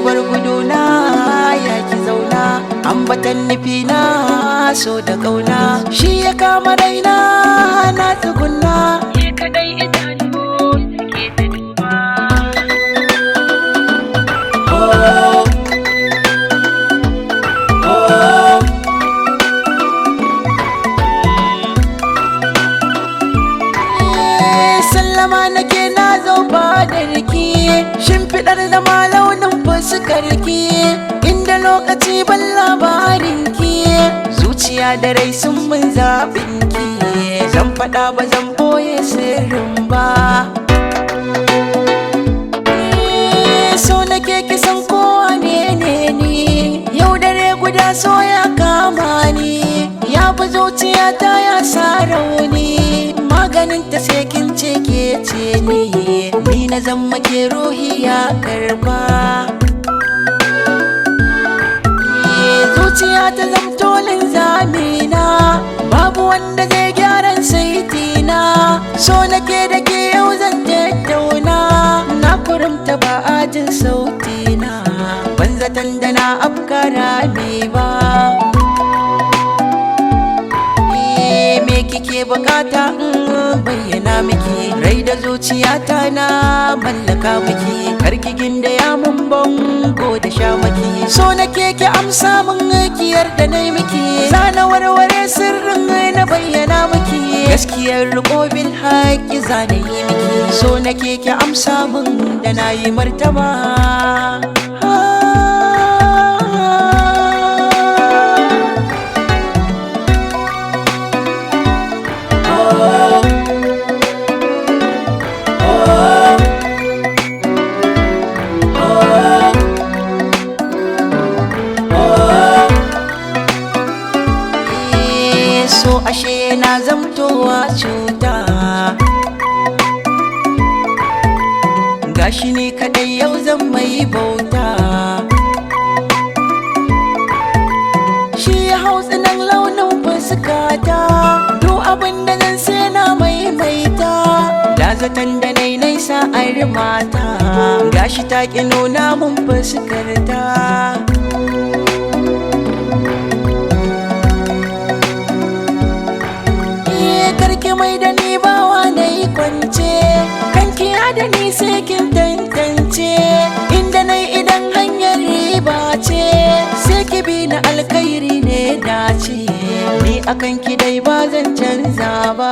bar guduna ya ki zauna, ambatan nufi na so da kauna shi ya kama raina na tsugunna. Ke kadai idanu suke ta duba. Oh, oh. Sallama nake na zo ba da riki, shimfiɗar da ma launin fuskar ki, inda lokaci ban labarin ki, zuciya da rai sun mun zaɓin ki, zan faɗa ba zan boye sirrin ba. So nake kisan kowa ne ni, yau dare guda so ya kama ni, ya fi zuciya ta ya sa rauni, maganin ta sai kin ce ke ce ni na zama ke ruhi ya karba. Zuciya ta zamto linzamina, babu wanda zai gyaran saitina, so nake da ke yau zan tattauna, na kurumta ba ajin sautina, ban zaton da na afkara ne ba. Me kike bukata bayyana miki, rai da zuciyata na mallaka miki, karkigin da ya mun bango da shamaki, so nake ki amsa mun kiyar da nai miki, zana warware sirrin na bayyana miki, gaskiyar riko bil haƙi zana yi miki, so nake ki amsa mun da na yi martaba. So ashe na zamtowa cuta, gashi ne kadai yau zan mai bauta, shi ya hausa nan launin fuskata, duk abin da zan sai na maimaita, da zaton da nai naisa an mata, gashi ta ki nuna mun fuskarta. Karki mai da ni bawa na yi kwance, kanki da ni sai kin tantance, inda na idan hanyar riba ce, sai ki bi na alkhairi ne dace, ni akan ki dai ba zan canza ba.